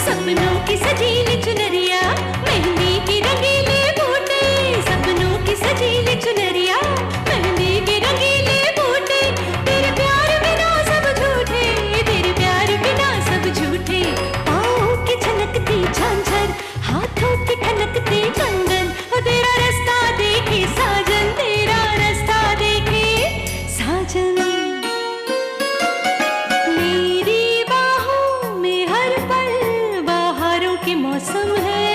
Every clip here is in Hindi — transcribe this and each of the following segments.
सपनों की सजीली चुनरिया, मेहंदी की रंगीले बूटे, सपनों की सजीली चुनरिया, मेहंदी की रंगीले बूटे, तेरे प्यार बिना सब झूठे, तेरे प्यार बिना सब झूठे। पाँव की छनकती झांझर, हाथों की ठनकती कंगन, वो तेरा रास्ता देखे साजन, तेरा रास्ता देखे साजन। मौसम है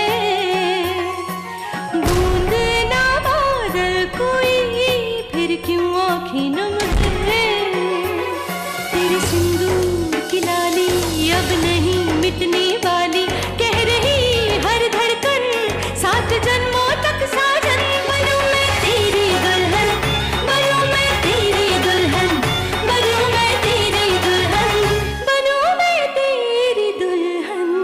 बूंद ना बादल कोई, फिर क्यों आँखें नम है। तेरे सिंदूर की लाली अब नहीं मिटने वाली, कह रही हर धड़कन सात जन्मों तक साजन। बनूं मैं तेरी दुल्हन, बनूं मैं तेरी दुल्हन, बनूं मैं तेरी दुल्हन, बनूं मैं तेरी दुल्हन।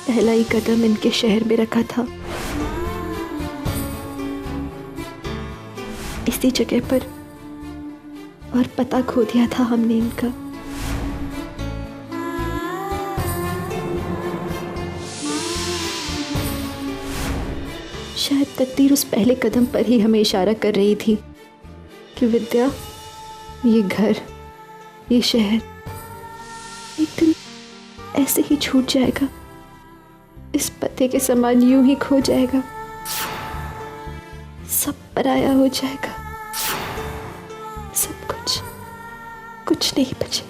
पहला ही कदम इनके शहर में रखा था, इसी जगह पर, और पता खो दिया था हमने इनका। शायद तकदीर उस पहले कदम पर ही हमें इशारा कर रही थी कि विद्या, ये घर, ये शहर एक दिन ऐसे ही छूट जाएगा, इस पते के समान यूं ही खो जाएगा, सब पराया हो जाएगा, सब कुछ नहीं बचेगा।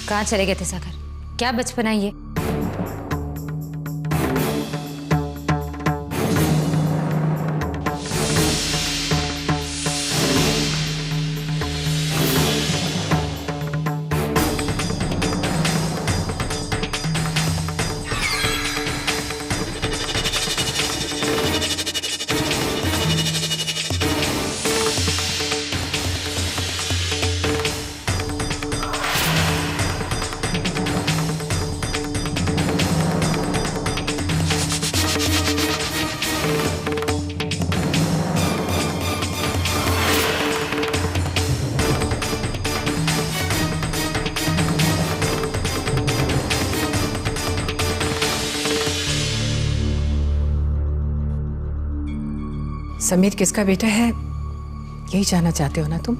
कहाँ चले गए थे सागर? क्या बचपना ये? समीर किसका बेटा है, यही जानना चाहते हो ना तुम?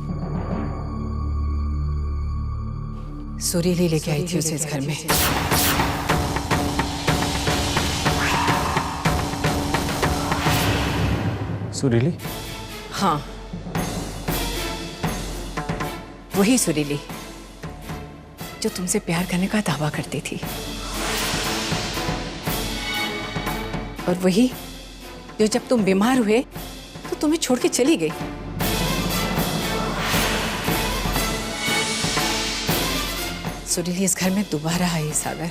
सुरीली लेके आई थी उसे इस घर में। सुरीली? हाँ, वही सुरीली जो तुमसे प्यार करने का दावा करती थी, और वही जो जब तुम बीमार हुए तो तुम्हें छोड़ के चली गई। सुरीली इस घर में दोबारा आई सागर।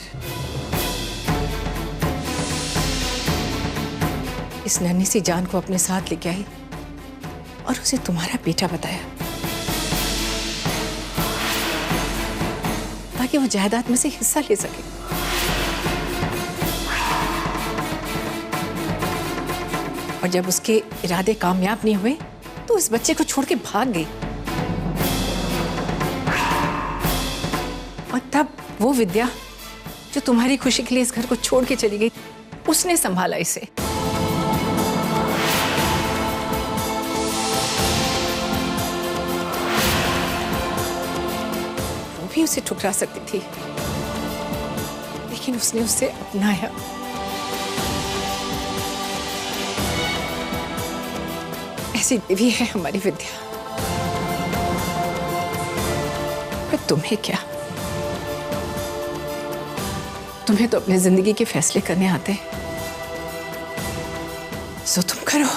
इस नन्ही सी जान को अपने साथ लेके आई और उसे तुम्हारा बेटा बताया, ताकि वो जायदाद में से हिस्सा ले सके। और जब उसके इरादे कामयाब नहीं हुए तो उस बच्चे को छोड़ के भाग गई। और तब वो विद्या जो तुम्हारी खुशी के लिए इस घर को छोड़ के चली गई, उसने संभाला इसे। भी उसे ठुकरा सकती थी, लेकिन उसने उसे अपनाया। ऐसी देवी है हमारी विद्या। पर तुम्हें क्या, तुम्हें तो अपनी जिंदगी के फैसले करने आते हैं, सो तुम करो।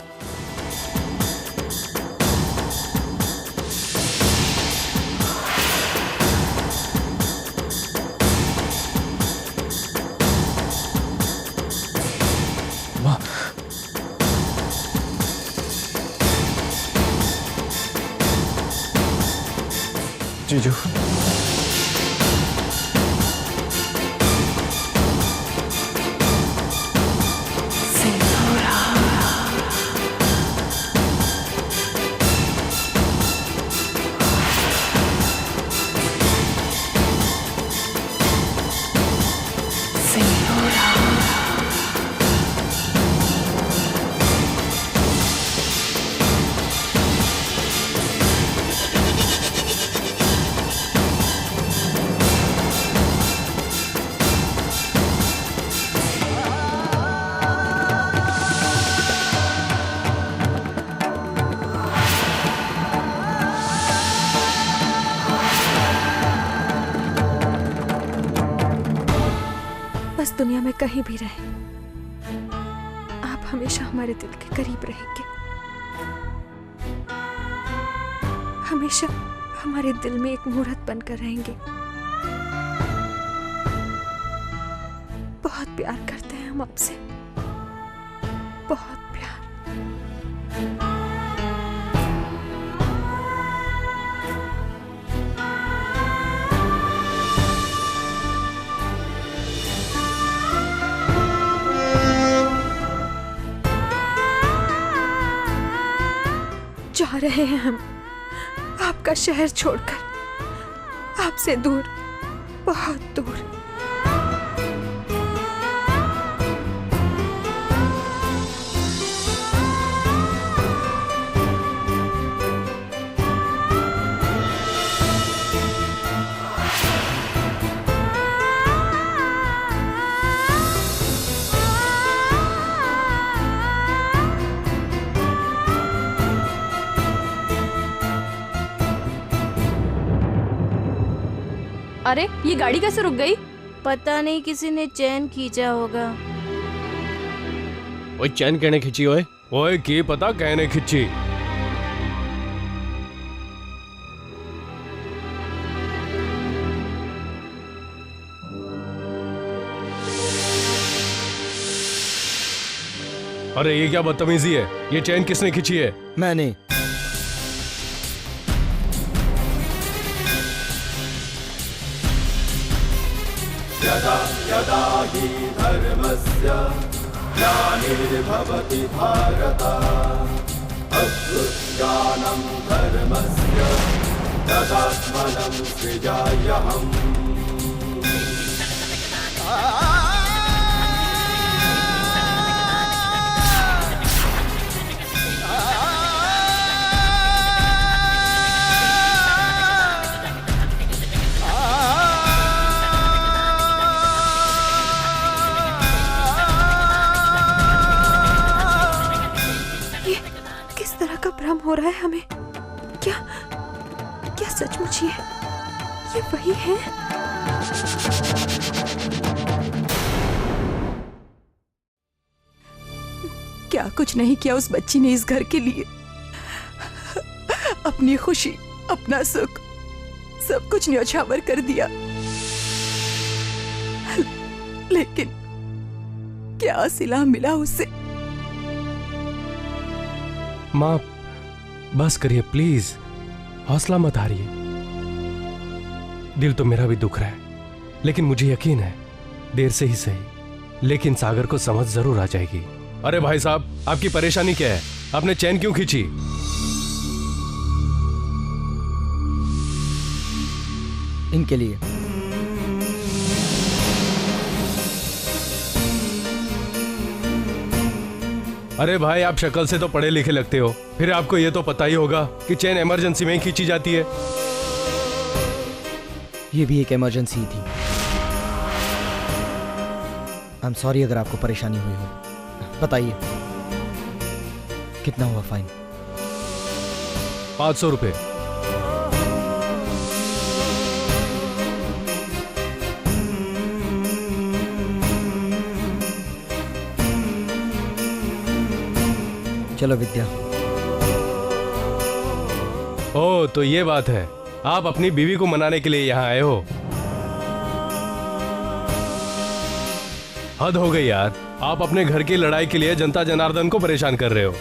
माँ, जीजू, बस दुनिया में कहीं भी रहे, आप हमेशा हमारे दिल के करीब रहेंगे, हमेशा हमारे दिल में एक मूर्त बनकर रहेंगे। बहुत प्यार करते हैं हम आपसे, बहुत प्यार। जा रहे हैं हम आपका शहर छोड़कर, आपसे दूर, बहुत दूर। अरे ये गाड़ी कैसे रुक गई? पता नहीं, किसी ने चैन खींचा होगा। ओए चैन कहने खिंची ओए? ओए की पता कहने खिंची। अरे ये क्या बदतमीजी है? ये चैन किसने खींची है? मैंने। यदा यदा हि धर्मस्य ग्लानिर्भवति भारत अभ्युत्थानं धर्मस्य तदात्मनं सृजाम्यहम्। भ्रम हो रहा है हमें। क्या सचमुच ये वही है? क्या कुछ नहीं किया उस बच्ची ने इस घर के लिए? अपनी खुशी, अपना सुख, सब कुछ न्यौछावर कर दिया। लेकिन क्या सिला मिला उसे? माँ बस करिए प्लीज, हौसला मत हारिए। दिल तो मेरा भी दुख रहा है, लेकिन मुझे यकीन है देर से ही सही, लेकिन सागर को समझ जरूर आ जाएगी। अरे भाई साहब, आपकी परेशानी क्या है? आपने चैन क्यों खींची? इनके लिए। अरे भाई, आप शक्ल से तो पढ़े लिखे लगते हो, फिर आपको ये तो पता ही होगा कि चैन इमरजेंसी में ही खींची जाती है। ये भी एक इमरजेंसी थी। आई एम सॉरी अगर आपको परेशानी हुई हो। बताइए कितना हुआ फाइन? 500 रुपये। चलो विद्या। ओ तो ये बात है, आप अपनी बीवी को मनाने के लिए यहाँ आए हो। हद हो गई यार, आप अपने घर की लड़ाई के लिए जनता जनार्दन को परेशान कर रहे हो।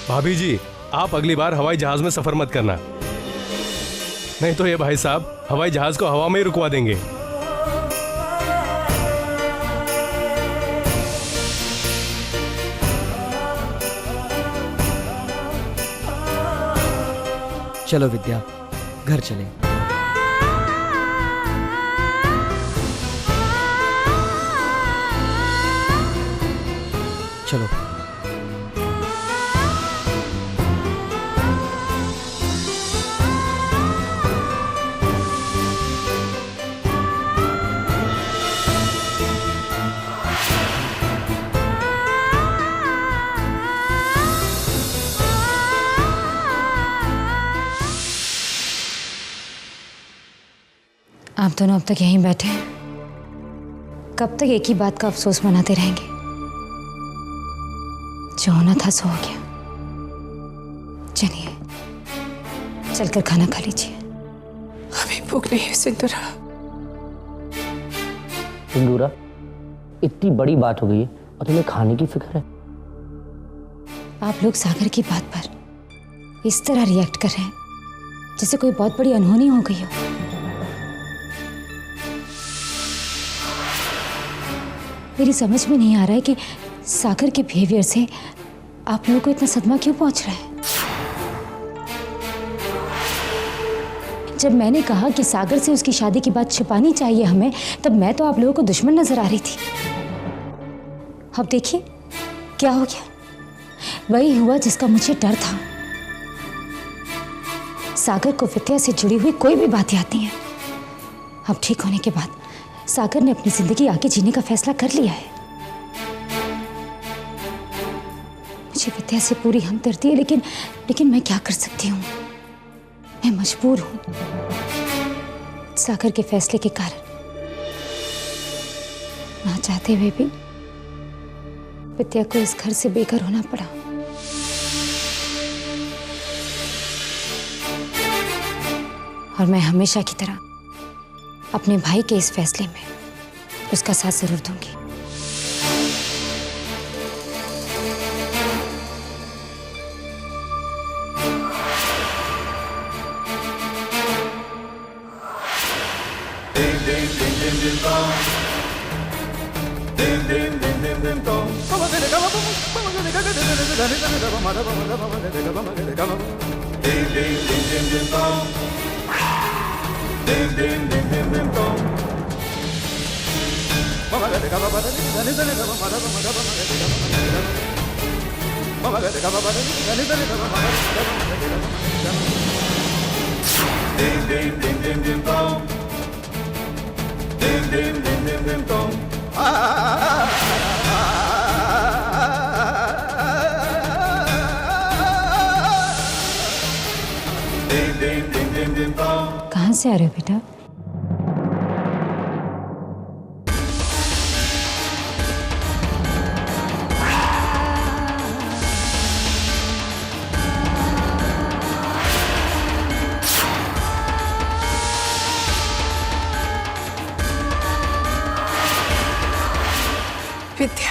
भाभी जी, आप अगली बार हवाई जहाज में सफर मत करना, नहीं तो ये भाई साहब हवाई जहाज को हवा में ही रुकवा देंगे। चलो विद्या, घर चलें। चलो। आप दोनों अब तक यहीं बैठे हैं, कब तक एक ही बात का अफसोस मनाते रहेंगे? जो होना था सो हो गया। चलिए चलकर खाना खा लीजिए। हमें भूख नहीं है सिंदूरा। सिंदूरा, इतनी बड़ी बात हो गई है और तुम्हें खाने की फिक्र है? आप लोग सागर की बात पर इस तरह रिएक्ट कर रहे हैं जैसे कोई बहुत बड़ी अनहोनी हो गई हो। मेरी समझ में नहीं आ रहा है कि सागर के बिहेवियर से आप लोगों को इतना सदमा क्यों पहुंच रहा है। जब मैंने कहा कि सागर से उसकी शादी की बात छुपानी चाहिए हमें, तब मैं तो आप लोगों को दुश्मन नजर आ रही थी। अब देखिए क्या हो गया, वही हुआ जिसका मुझे डर था। सागर को विद्या से जुड़ी हुई कोई भी बातें आती हैं। अब ठीक होने के बाद सागर ने अपनी जिंदगी आगे जीने का फैसला कर लिया है। मुझे विद्या से पूरी हमदर्दी है, लेकिन मैं क्या कर सकती हूँ, मैं मजबूर हूँ। सागर के फैसले के कारण ना चाहते हुए भी विद्या को इस घर से बेघर होना पड़ा। और मैं हमेशा की तरह अपने भाई के इस फैसले में उसका साथ जरूर दूंगी। कहाँ से आ रहे हो बेटा? विद्या,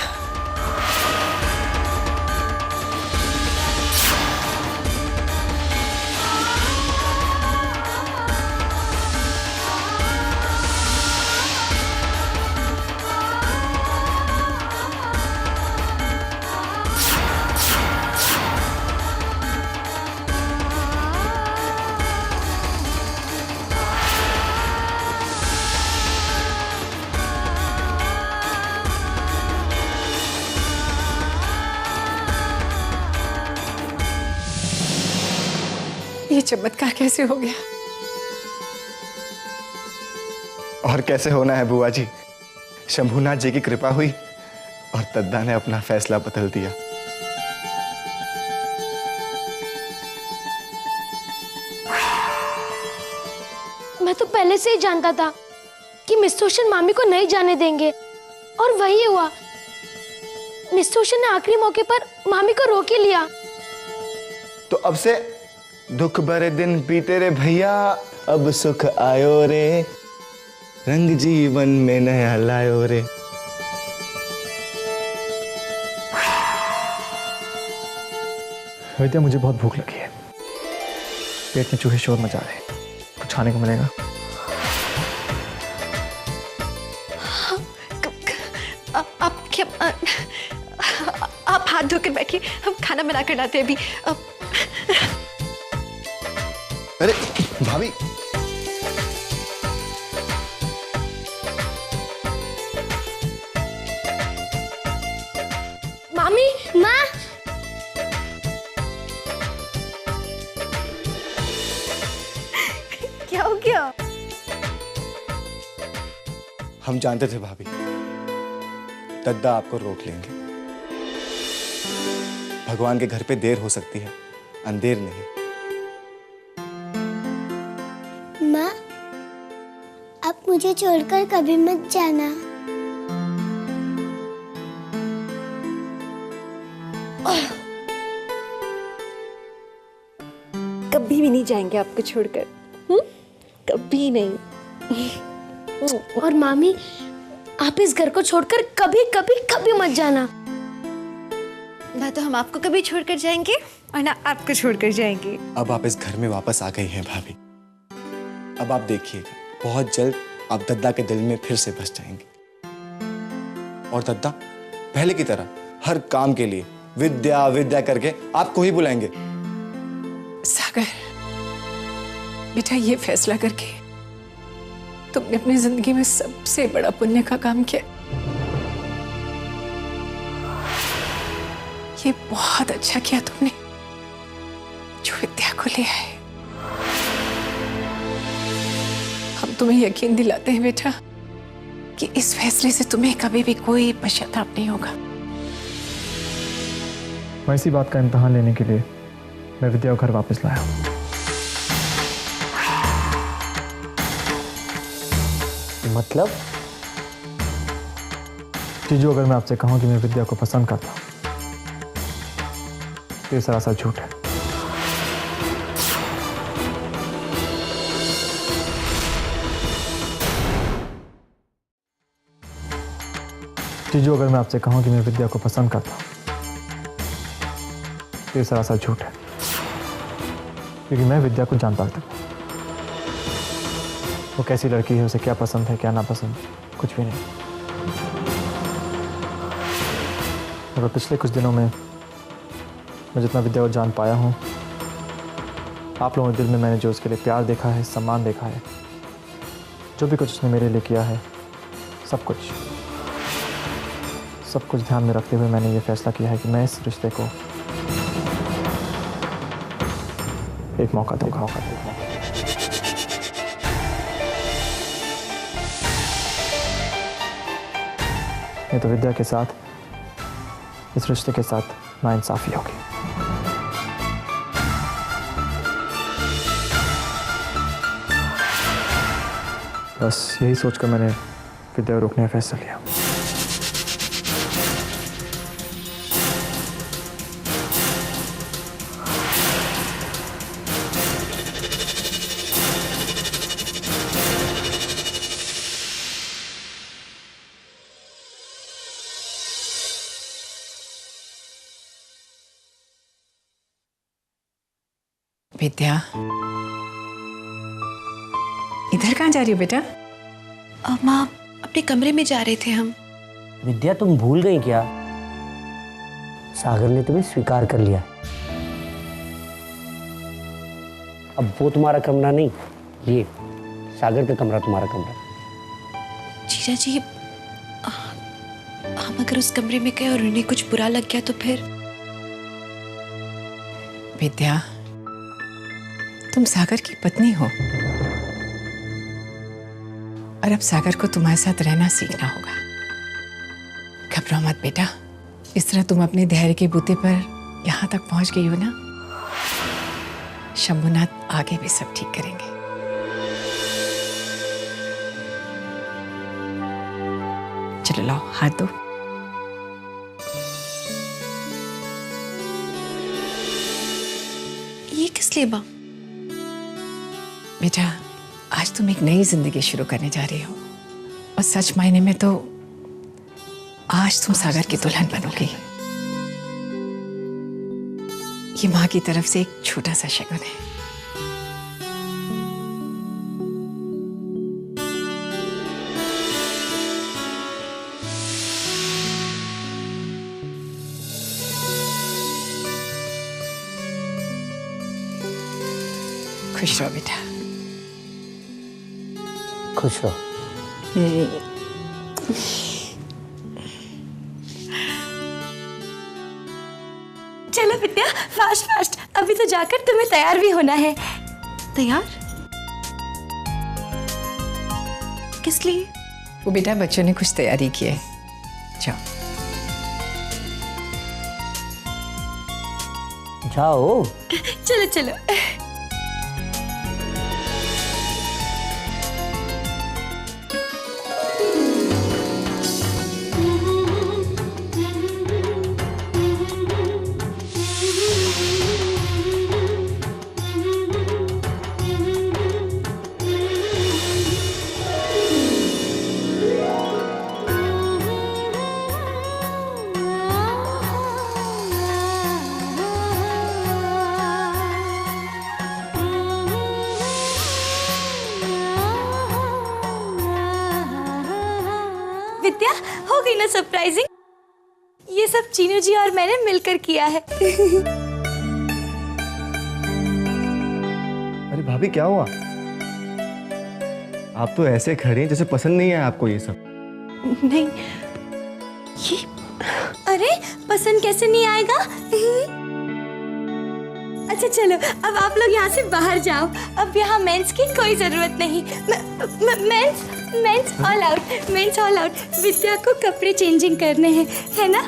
ये चमत्कार कैसे हो गया? और कैसे होना है बुआ जी, शंभुनाथ जी की कृपा हुई और दद्दा ने अपना फैसला बदल दिया। मैं तो पहले से ही जानता था कि मिस्टर रोशन मामी को नहीं जाने देंगे, और वही हुआ। मिस्टर रोशन ने आखिरी मौके पर मामी को रोक ही लिया। तो अब से दुख भरे दिन बीते रे भैया, अब सुख आयो रे, रंग जीवन में नया लायो रे। विद्या, मुझे बहुत भूख लगी है, पेट में चूहे शोर मचा रहे हैं, कुछ खाने को मिलेगा? आप हाथ धोकर बैठिए, हम खाना बना कर लाते हैं अभी। अरे भाभी, मामी, माँ, क्या हो गया? हम जानते थे भाभी, दद्दा आपको रोक लेंगे। भगवान के घर पे देर हो सकती है, अंधेर नहीं। माँ, आप मुझे छोड़कर कभी मत जाना। कभी भी नहीं जाएंगे आपको छोड़कर, कभी नहीं। और मामी, आप इस घर को छोड़कर कभी कभी कभी मत जाना। ना तो हम आपको कभी छोड़कर जाएंगे और ना आपको छोड़कर जाएंगे। अब आप इस घर में वापस आ गई हैं भाभी। अब आप देखिएगा, बहुत जल्द आप दद्दा के दिल में फिर से बस जाएंगे, और दद्दा पहले की तरह हर काम के लिए विद्या विद्या करके आपको ही बुलाएंगे। सागर बेटा, ये फैसला करके तुमने अपनी जिंदगी में सबसे बड़ा पुण्य का काम किया। ये बहुत अच्छा किया तुमने जो विद्या को ले आए। हम तुम्हें यकीन दिलाते हैं बेटा कि इस फैसले से तुम्हें कभी भी कोई पश्चाताप नहीं होगा। मैं इसी बात का इम्तिहान लेने के लिए मैं विद्या को घर वापस लाया हूं। मतलब? जीजू, अगर मैं आपसे कहूं कि मैं विद्या को पसंद करता हूं तो ये सरासर झूठ है। जीजू, अगर मैं आपसे कहूं कि मैं विद्या को पसंद करता हूं तो ये सरासर झूठ है, क्योंकि मैं विद्या को जानता हूं। वो कैसी लड़की है, उसे क्या पसंद है क्या नापसंद, कुछ भी नहीं। मगर पिछले कुछ दिनों में मैं जितना विद्या को जान पाया हूँ, आप लोगों के दिल में मैंने जो उसके लिए प्यार देखा है, सम्मान देखा है, जो भी कुछ उसने मेरे लिए किया है, सब कुछ ध्यान में रखते हुए मैंने ये फैसला किया है कि मैं इस रिश्ते को एक मौका दूंगा। नहीं तो विद्या के साथ, इस रिश्ते के साथ नाइंसाफी होगी। बस यही सोचकर मैंने विद्या को रोकने का फैसला लिया। विद्या, इधर कहाँ जा रही हो बेटा? माँ, अपने कमरे में जा रहे थे हम। विद्या, तुम भूल गई क्या? सागर ने तुम्हें स्वीकार कर लिया। अब वो तुम्हारा कमरा नहीं, ये सागर का कमरा तुम्हारा कमरा। जीजा जी, हम अगर उस कमरे में गए और उन्हें कुछ बुरा लग गया तो फिर? विद्या, तुम सागर की पत्नी हो और अब सागर को तुम्हारे साथ रहना सीखना होगा। घबराओ मत बेटा, इस तरह तुम अपने धैर्य के बूते पर यहाँ तक पहुँच गई हो ना, शंभुनाथ आगे भी सब ठीक करेंगे। चलो लाओ हाथ दो। ये किस लिए माँ? बेटा आज तुम एक नई जिंदगी शुरू करने जा रही हो और सच मायने में तो आज तुम सागर की दुल्हन बनोगी। ये माँ की तरफ से एक छोटा सा शगुन है। खुश रहो बेटा। खुश रहो। चलो विद्या, फास्ट फास्ट, अभी तो जाकर तुम्हें तैयार भी होना है। तैयार? किस लिए? वो बेटा बच्चों ने कुछ तैयारी की है, जाओ। जाओ। चलो चलो। विद्या, हो गई ना सरप्राइजिंग? ये सब चीनू जी और मैंने मिलकर किया है। अरे भाभी क्या हुआ? आप तो ऐसे खड़े हैं जैसे पसंद नहीं है आपको ये सब। नहीं, ये अरे पसंद कैसे नहीं आएगा? अच्छा चलो, अब आप लोग यहाँ से बाहर जाओ। अब यहाँ मेंस की कोई जरूरत नहीं। Men's all out, men's all out. Vidya को कपड़े चेंजिंग करने हैं, है ना?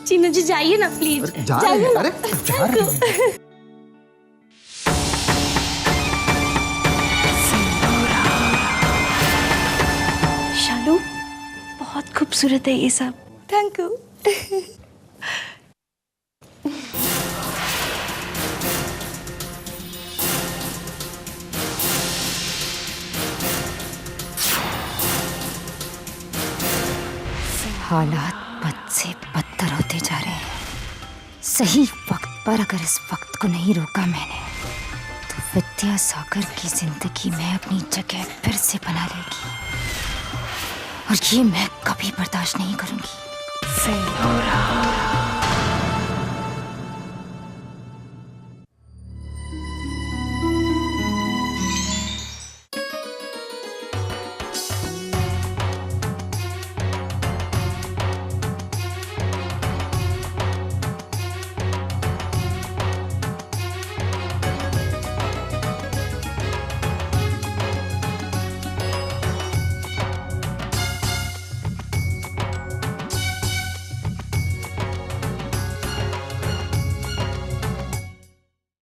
चीनू जी जाइए ना प्लीज, जाइए ना। शालू, बहुत खूबसूरत है ये सब। Thank you. हालात बद से बदतर होते जा रहे हैं। सही वक्त पर अगर इस वक्त को नहीं रोका मैंने, तो विद्या सागर की जिंदगी में अपनी जगह फिर से बना लेगी, और ये मैं कभी बर्दाश्त नहीं करूंगी।